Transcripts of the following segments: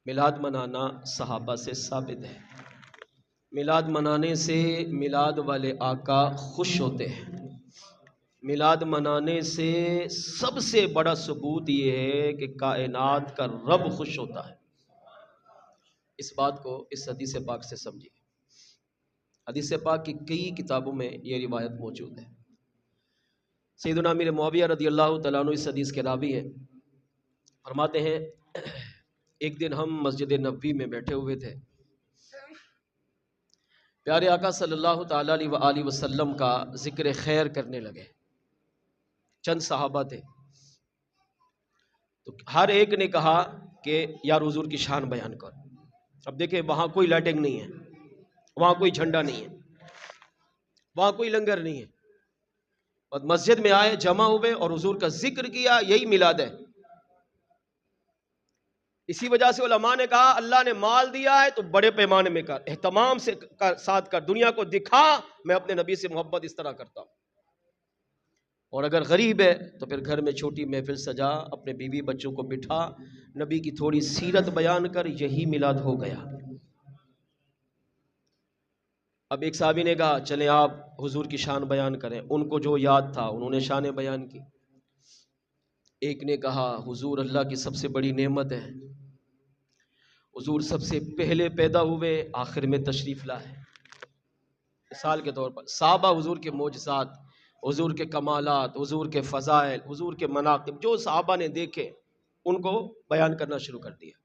میلاد منانا صحابہ سے ثابت ہے۔ میلاد منانے سے میلاد والے آقا خوش ہوتے ہیں۔ میلاد منانے سے سب سے بڑا ثبوت یہ ہے کہ کائنات کا رب خوش ہوتا ہے۔ اس بات کو اس حدیث پاک سے سمجھیے۔ حدیث پاک کی کئی کتابوں میں یہ روایت موجود ہے۔ سیدنا امیر معاویہ رضی اللہ تعالیٰ عنہ اس حدیث کے راوی ہیں۔ فرماتے ہیں ایک دن ہم مسجد نبوی میں بیٹھے ہوئے تھے، پیارے آقا صلی اللہ تعالیٰ علیہ وآلہ وسلم کا ذکر خیر کرنے لگے۔ چند صحابہ تھے تو ہر ایک نے کہا کہ یار حضور کی شان بیان کر۔ اب دیکھیں وہاں کوئی لائٹنگ نہیں ہے، وہاں کوئی جھنڈا نہیں ہے، وہاں کوئی لنگر نہیں ہے، اور مسجد میں آئے، جمع ہوئے اور حضور کا ذکر کیا۔ یہی میلاد ہے۔ اسی وجہ سے علماء نے کہا اللہ نے مال دیا ہے تو بڑے پیمانے میں کر، اہتمام سے ساتھ کر، دنیا کو دکھا میں اپنے نبی سے محبت اس طرح کرتا ہوں۔ اور اگر غریب ہے تو پھر گھر میں چھوٹی محفل سجا، اپنے بیوی بچوں کو بٹھا، نبی کی تھوڑی سیرت بیان کر، یہی میلاد ہو گیا۔ اب ایک صحابی نے کہا چلیں آپ حضور کی شان بیان کریں۔ ان کو جو یاد تھا انہوں نے شانیں بیان کی۔ ایک نے کہا حضور اللہ کی سب سے بڑی نعمت ہے، حضور سب سے پہلے پیدا ہوئے، آخر میں تشریف لائے۔ مثال کے طور پر صحابہ حضور کے معجزات، حضور کے کمالات، حضور کے فضائل، حضور کے مناقب جو صحابہ نے دیکھے ان کو بیان کرنا شروع کر دیا۔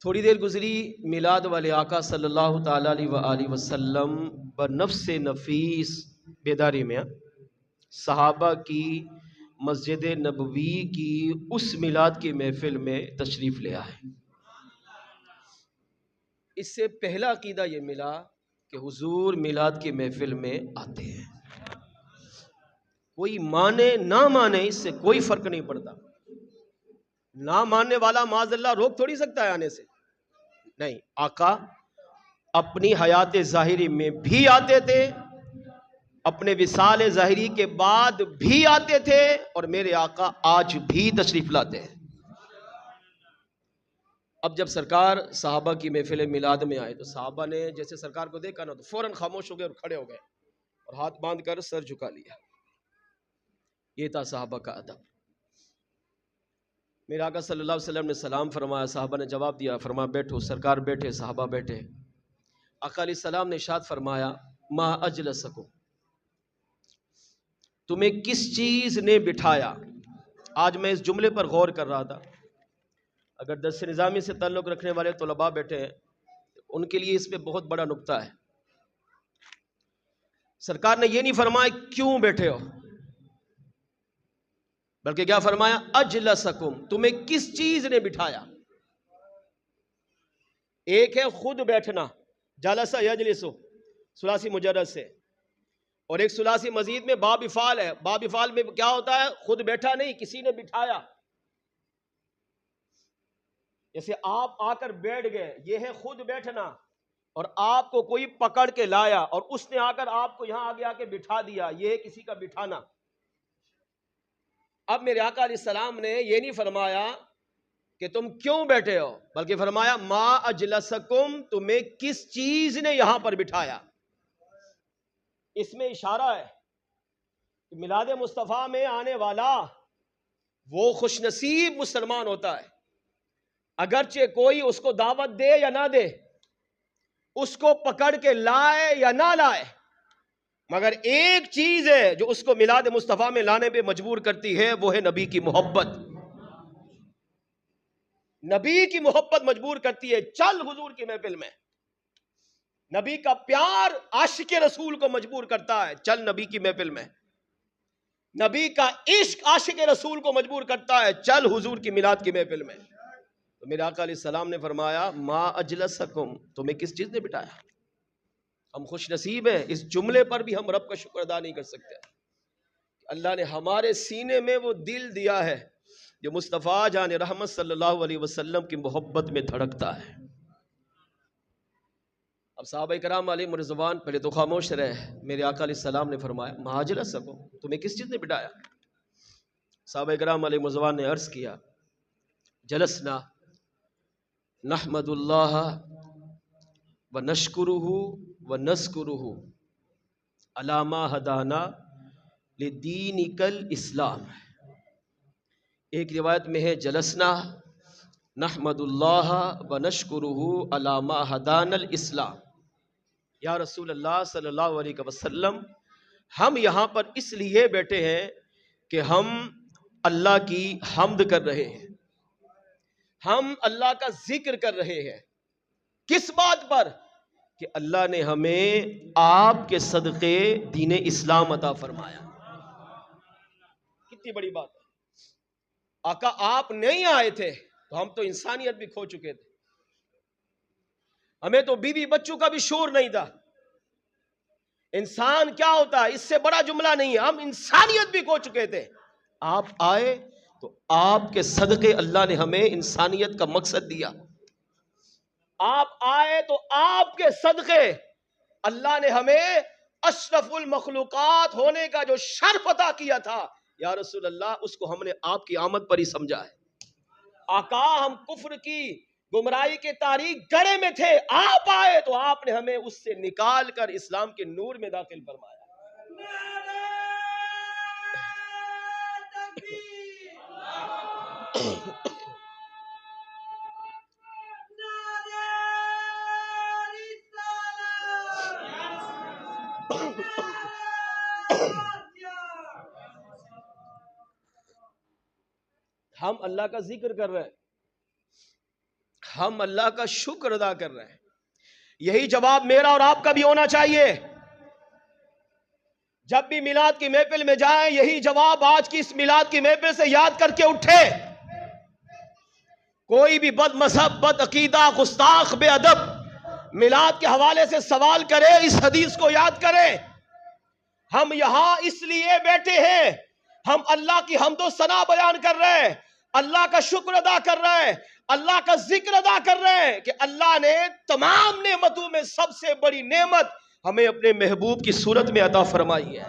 تھوڑی دیر گزری، میلاد والے آقا صلی اللہ تعالیٰ علیہ وآلہ وسلم بنفس نفیس بیداری میں صحابہ کی مسجد نبوی کی اس میلاد کی محفل میں تشریف لے آئے۔ اس سے پہلا عقیدہ یہ ملا کہ حضور میلاد کی محفل میں آتے ہیں۔ کوئی مانے نہ مانے اس سے کوئی فرق نہیں پڑتا۔ نہ ماننے والا معاذ اللہ روک تھوڑی سکتا ہے آنے سے، نہیں، آقا اپنی حیات ظاہری میں بھی آتے تھے، اپنے وصال ظاہری کے بعد بھی آتے تھے، اور میرے آقا آج بھی تشریف لاتے ہیں۔ اب جب سرکار صحابہ کی محفل میلاد میں آئے تو صحابہ نے جیسے سرکار کو دیکھا نا تو فوراً خاموش ہو گئے اور کھڑے ہو گئے اور ہاتھ باندھ کر سر جھکا لیا۔ یہ تھا صحابہ کا ادب۔ میرے آقا صلی اللہ علیہ وسلم نے سلام فرمایا، صحابہ نے جواب دیا، فرمایا بیٹھو۔ سرکار بیٹھے، صحابہ بیٹھے۔ آقا علیہ السلام نے ارشاد فرمایا ما اجلسکم، تمہیں کس چیز نے بٹھایا؟ آج میں اس جملے پر غور کر رہا تھا۔ اگر درس نظامی سے تعلق رکھنے والے طلباء بیٹھے ہیں ان کے لیے اس پہ بہت بڑا نکتہ ہے۔ سرکار نے یہ نہیں فرمایا کیوں بیٹھے ہو، بلکہ کیا فرمایا اجلسکم، تمہیں کس چیز نے بٹھایا۔ ایک ہے خود بیٹھنا، جلس یجلس ثلاثی مجرد سے، اور ایک ثلاثی مزید میں باب افعال ہے۔ باب افعال میں کیا ہوتا ہے؟ خود بیٹھا نہیں، کسی نے بٹھایا۔ جیسے آپ آ کر بیٹھ گئے، یہ ہے خود بیٹھنا، اور آپ کو کوئی پکڑ کے لایا اور اس نے آ کر آپ کو یہاں آگے آ کے بٹھا دیا، یہ ہے کسی کا بٹھانا۔ اب میرے آقا علیہ السلام نے یہ نہیں فرمایا کہ تم کیوں بیٹھے ہو، بلکہ فرمایا ما اجلسکم، تمہیں کس چیز نے یہاں پر بٹھایا۔ اس میں اشارہ ہے کہ میلاد مصطفیٰ میں آنے والا وہ خوش نصیب مسلمان ہوتا ہے، اگرچہ کوئی اس کو دعوت دے یا نہ دے، اس کو پکڑ کے لائے یا نہ لائے، مگر ایک چیز ہے جو اس کو میلاد مصطفیٰ میں لانے پہ مجبور کرتی ہے، وہ ہے نبی کی محبت۔ نبی کی محبت مجبور کرتی ہے، چل حضور کی محفل میں۔ نبی کا پیار عاشق رسول کو مجبور کرتا ہے، چل نبی کی محفل میں۔ نبی کا عشق عاشق رسول کو مجبور کرتا ہے، چل حضور کی میلاد کی محفل میں۔ تو میرے آقا علیہ السلام نے فرمایا ما اجلسکم، تمہیں کس چیز نے بٹھایا۔ ہم خوش نصیب ہیں، اس جملے پر بھی ہم رب کا شکر ادا نہیں کر سکتے۔ اللہ نے ہمارے سینے میں وہ دل دیا ہے جو مصطفیٰ جان رحمت صلی اللہ علیہ وسلم کی محبت میں دھڑکتا ہے۔ اب صحابہ کرام علیہ رضوان پہلے تو خاموش رہے۔ میرے آقا علیہ السلام نے فرمایا ما اجلسکم، تمہیں کس چیز نے بٹھایا۔ صحابہ کرام علیہ رضوان نے عرض کیا جلسنا نحمد اللہ ونشکرہ ونذکرہ علی ما ہدانا لدینک الاسلام. ایک روایت میں ہے جلسنا نحمد اللہ ونشکرہ علی ما ہدانا الاسلام. یا رسول اللہ صلی اللہ علیہ وسلم، ہم یہاں پر اس لیے بیٹھے ہیں کہ ہم اللہ کی حمد کر رہے ہیں، ہم اللہ کا ذکر کر رہے ہیں. کس بات پر؟ کہ اللہ نے ہمیں آپ کے صدقے دین اسلام عطا فرمایا. کتنی بڑی بات ہے. آقا آپ نہیں آئے تھے تو ہم تو انسانیت بھی کھو چکے تھے، ہمیں تو بیوی بچوں کا بھی شعور نہیں تھا. انسان کیا ہوتا ہے، اس سے بڑا جملہ نہیں ہے، ہم انسانیت بھی کھو چکے تھے. آپ آئے تو آپ کے صدقے اللہ نے ہمیں انسانیت کا مقصد دیا. آپ آئے تو آپ کے صدقے اللہ نے ہمیں اشرف المخلوقات ہونے کا جو شرف عطا کیا تھا، یا رسول اللہ، اس کو ہم نے آپ کی آمد پر ہی سمجھا ہے. آقا ہم کفر کی گمراہی کے تاریک گڑھے میں تھے، آپ آئے تو آپ نے ہمیں اس سے نکال کر اسلام کے نور میں داخل فرمایا. ہم اللہ کا ذکر کر رہے ہیں، ہم اللہ کا شکر ادا کر رہے ہیں. یہی جواب میرا اور آپ کا بھی ہونا چاہیے. جب بھی میلاد کی محفل میں جائیں، یہی جواب آج کی اس میلاد کی محفل سے یاد کر کے اٹھے. کوئی بھی بد مذہب، بد عقیدہ، گستاخ، بے ادب میلاد کے حوالے سے سوال کرے، اس حدیث کو یاد کرے. ہم یہاں اس لیے بیٹھے ہیں، ہم اللہ کی حمد و ثنا بیان کر رہے ہیں، اللہ کا شکر ادا کر رہے ہیں، اللہ کا ذکر ادا کر رہے ہیں کہ اللہ نے تمام نعمتوں میں سب سے بڑی نعمت ہمیں اپنے محبوب کی صورت میں عطا فرمائی ہے.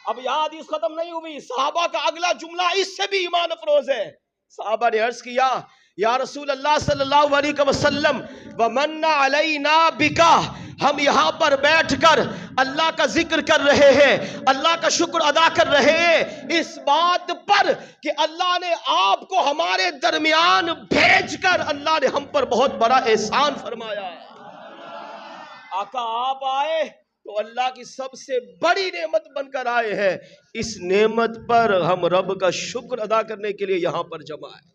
اب یہاں حدیث ختم نہیں ہوئی، صحابہ کا اگلا جملہ اس سے بھی ایمان افروز ہے. صحابہ نے عرض کیا، یا رسول اللہ صلی اللہ علیہ وسلم، وَمَنَّ عَلَيْنَا بِكَ، ہم یہاں پر بیٹھ کر اللہ کا ذکر کر رہے ہیں، اللہ کا شکر ادا کر رہے ہیں اس بات پر کہ اللہ نے آپ کو ہمارے درمیان بھیج کر اللہ نے ہم پر بہت بڑا احسان فرمایا ہے. آقا آپ آئے تو اللہ کی سب سے بڑی نعمت بن کر آئے ہیں. اس نعمت پر ہم رب کا شکر ادا کرنے کے لیے یہاں پر جمع ہے.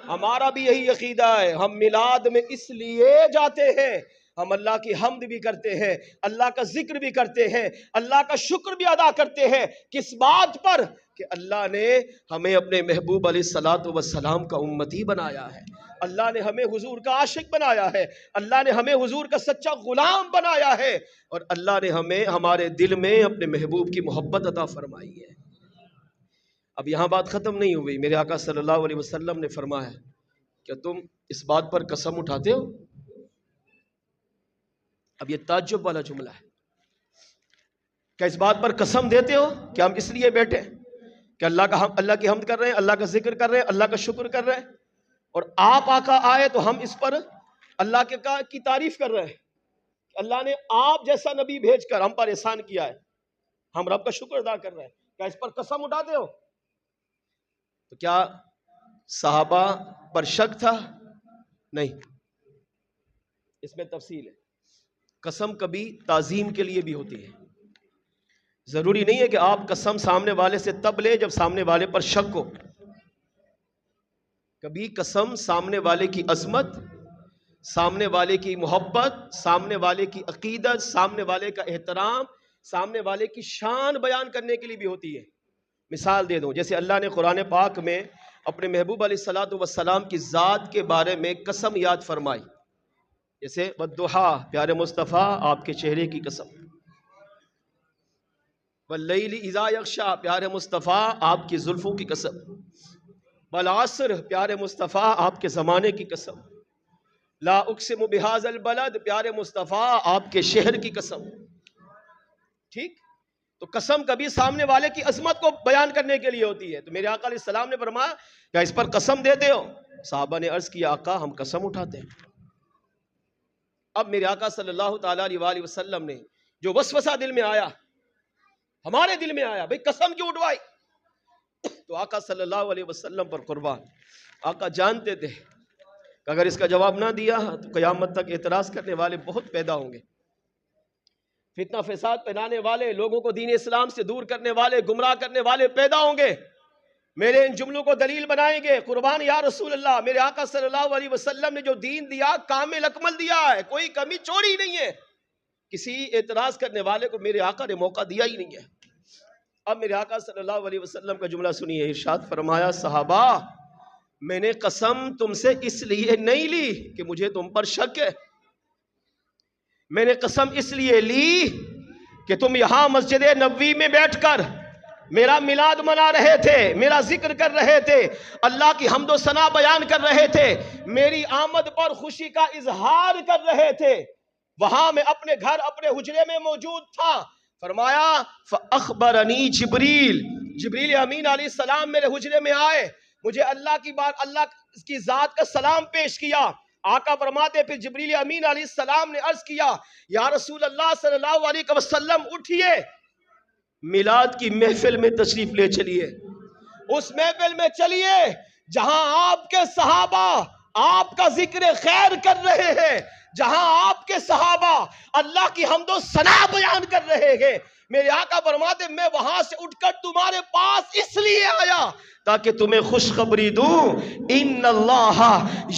ہمارا بھی یہی عقیدہ ہے. ہم میلاد میں اس لیے جاتے ہیں، ہم اللہ کی حمد بھی کرتے ہیں، اللہ کا ذکر بھی کرتے ہیں، اللہ کا شکر بھی ادا کرتے ہیں. کس بات پر؟ کہ اللہ نے ہمیں اپنے محبوب علیہ الصلوۃ والسلام کا امتی بنایا ہے، اللہ نے ہمیں حضور کا عاشق بنایا ہے، اللہ نے ہمیں حضور کا سچا غلام بنایا ہے، اور اللہ نے ہمیں ہمارے دل میں اپنے محبوب کی محبت عطا فرمائی ہے. اب یہاں بات ختم نہیں ہوئی. میرے آقا صلی اللہ علیہ وسلم نے فرمایا، کیا تم اس بات پر قسم اٹھاتے ہو؟ اب یہ تعجب والا جملہ ہے. کیا اس بات پر قسم دیتے ہو کہ ہم اس لیے بیٹھے کہ اللہ کی حمد کر رہے ہیں، اللہ کا ذکر کر رہے ہیں، اللہ کا شکر کر رہے ہیں، اور آپ آقا آئے تو ہم اس پر اللہ کی تعریف کر رہے ہیں کہ اللہ نے آپ جیسا نبی بھیج کر ہم پر احسان کیا ہے، ہم رب کا شکر ادا کر رہے ہیں. کیا اس پر قسم اٹھاتے ہو؟ تو کیا صحابہ پر شک تھا؟ نہیں، اس میں تفصیل ہے. قسم کبھی تعظیم کے لیے بھی ہوتی ہے. ضروری نہیں ہے کہ آپ قسم سامنے والے سے تب لے جب سامنے والے پر شک ہو. کبھی قسم سامنے والے کی عظمت، سامنے والے کی محبت، سامنے والے کی عقیدت، سامنے والے کا احترام، سامنے والے کی شان بیان کرنے کے لیے بھی ہوتی ہے. مثال دے دوں، جیسے اللہ نے قرآن پاک میں اپنے محبوب علیہ الصلوۃ والسلام کی ذات کے بارے میں قسم یاد فرمائی. جیسے والضحیٰ، پیارے مصطفیٰ آپ کے چہرے کی قسم. واللیل اذا یغشیٰ، پیارے مصطفیٰ آپ کی زلفوں کی قسم. والعصر، پیارے مصطفیٰ آپ کے زمانے کی قسم. لا اقسم بہذا البلد، پیارے مصطفیٰ آپ کے شہر کی قسم. ٹھیک؟ تو قسم کبھی سامنے والے کی عظمت کو بیان کرنے کے لیے ہوتی ہے. تو میرے آقا علیہ السلام نے فرمایا کیا اس پر قسم دیتے ہو؟ صحابہ نے عرض کیا آقا ہم قسم اٹھاتے ہیں. اب میرے آقا صلی اللہ تعالیٰ علیہ وسلم نے جو وسوسہ دل میں آیا، ہمارے دل میں آیا، بھئی قسم کیوں اٹھوائی؟ تو آقا صلی اللہ علیہ وسلم پر قربان، آقا جانتے تھے کہ اگر اس کا جواب نہ دیا تو قیامت تک اعتراض کرنے والے بہت پیدا ہوں گے، فتنہ فساد پھیلانے والے، لوگوں کو دین اسلام سے دور کرنے والے، گمراہ کرنے والے پیدا ہوں گے. میرے ان جملوں کو دلیل بنائیں گے. قربان یا رسول اللہ، میرے آقا صلی اللہ علیہ وسلم نے جو دین دیا کامل اکمل دیا ہے، کوئی کمی چوری نہیں ہے. کسی اعتراض کرنے والے کو میرے آقا نے موقع دیا ہی نہیں ہے. اب میرے آقا صلی اللہ علیہ وسلم کا جملہ سنیے. ارشاد فرمایا صحابہ میں نے قسم تم سے اس لیے نہیں لی کہ مجھے تم پر شک ہے، میں نے قسم اس لیے لی کہ تم یہاں مسجد نبوی میں بیٹھ کر میرا میلاد منا رہے تھے، میرا ذکر کر رہے تھے، اللہ کی حمد و ثنا بیان کر رہے تھے، میری آمد پر خوشی کا اظہار کر رہے تھے. وہاں میں اپنے گھر اپنے حجرے میں موجود تھا. فرمایا فَأَخْبَرَنِي جبریل امین علیہ السلام میرے حجرے میں آئے، مجھے اللہ کی ذات کا سلام پیش کیا. آقا فرماتے پھر جبریل امین علیہ السلام نے عرض کیا یا رسول اللہ صلی اللہ علیہ وسلم اٹھئے، میلاد کی محفل میں تشریف لے چلیے. اس محفل میں چلیے جہاں آپ کے صحابہ آپ کا ذکر خیر کر رہے ہیں، جہاں آپ کے صحابہ اللہ کی حمد و ثنا بیان کر رہے ہیں. میرے آقا فرماتے میں وہاں سے اٹھ کر تمہارے پاس اس لیے آیا تاکہ تمہیں خوشخبری دوں ان اللہ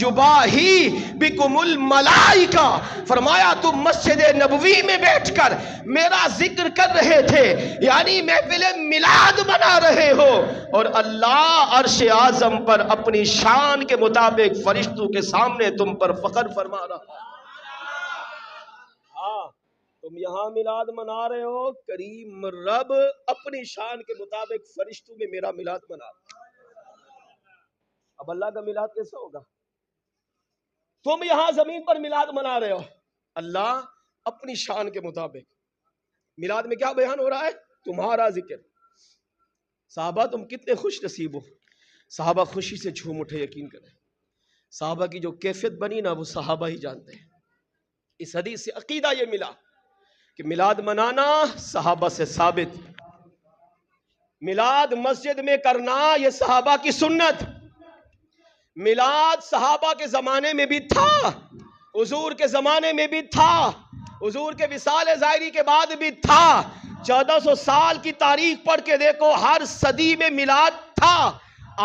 یباہی بکم الملائکہ. فرمایا تم مسجد نبوی میں بیٹھ کر میرا ذکر کر رہے تھے، یعنی محفل میلاد بنا رہے ہو، اور اللہ عرش اعظم پر اپنی شان کے مطابق فرشتوں کے سامنے تم پر فخر فرما رہا. تم یہاں میلاد منا رہے ہو، کریم رب اپنی شان کے مطابق فرشتوں میں میرا میلاد منا رہا. اب اللہ کا میلاد کیسا ہوگا؟ تم یہاں زمین پر میلاد منا رہے ہو، اللہ اپنی شان کے مطابق. میلاد میں کیا بیان ہو رہا ہے؟ تمہارا ذکر. صحابہ تم کتنے خوش نصیب ہو. صحابہ خوشی سے جھوم اٹھے. یقین کریں صحابہ کی جو کیفیت بنی نا وہ صحابہ ہی جانتے ہیں. اس حدیث سے عقیدہ یہ ملا کہ میلاد منانا صحابہ سے ثابت، میلاد مسجد میں کرنا یہ صحابہ کی سنت. میلاد صحابہ کے زمانے میں بھی تھا، حضور کے زمانے میں بھی تھا، حضور کے وصال ظاہری کے بعد بھی تھا. 1400 سال کی تاریخ پڑھ کے دیکھو، ہر صدی میں میلاد تھا،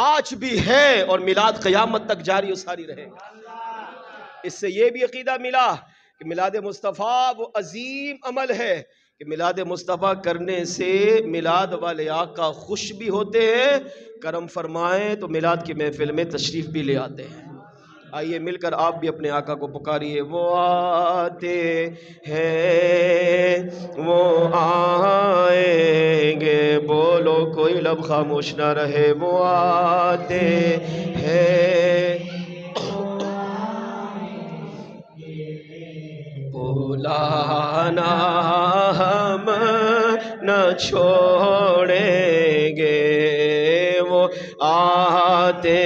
آج بھی ہے، اور میلاد قیامت تک جاری و ساری رہے گا. اس سے یہ بھی عقیدہ ملا کہ میلاد مصطفیٰ وہ عظیم عمل ہے کہ میلاد مصطفیٰ کرنے سے میلاد والے آقا خوش بھی ہوتے ہیں، کرم فرمائیں تو میلاد کی محفل میں تشریف بھی لے آتے ہیں. آئیے مل کر آپ بھی اپنے آقا کو پکاریے. وہ آتے ہیں وہ آئیں گے، بولو کوئی لب خاموش نہ رہے. وہ آتے ہیں بلانا ہم نہ چھوڑیں گے. وہ آتے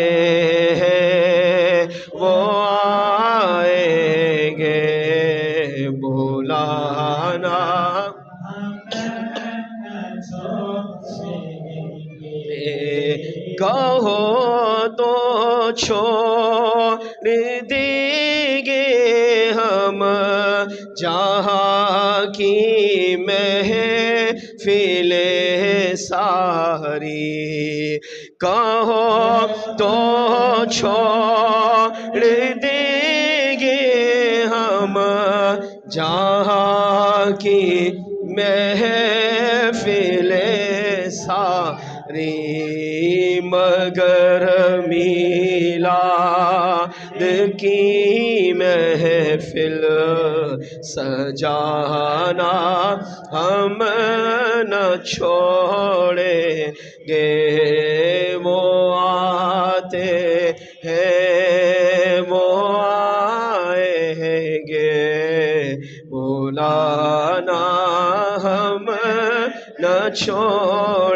ہیں وہ آئیں گے، بلانا کہو تو چھوڑ دیں گے ہم جہاں کی محفل ساری. کہو تو چھوڑ دیں گے ہم جہاں کی محفل ساری، مگر میلاد کی محفل سجانا ہم نہ چھوڑیں گے. وہ آتے ہیں وہ آئیں گے، بلانا ہم نہ چھوڑ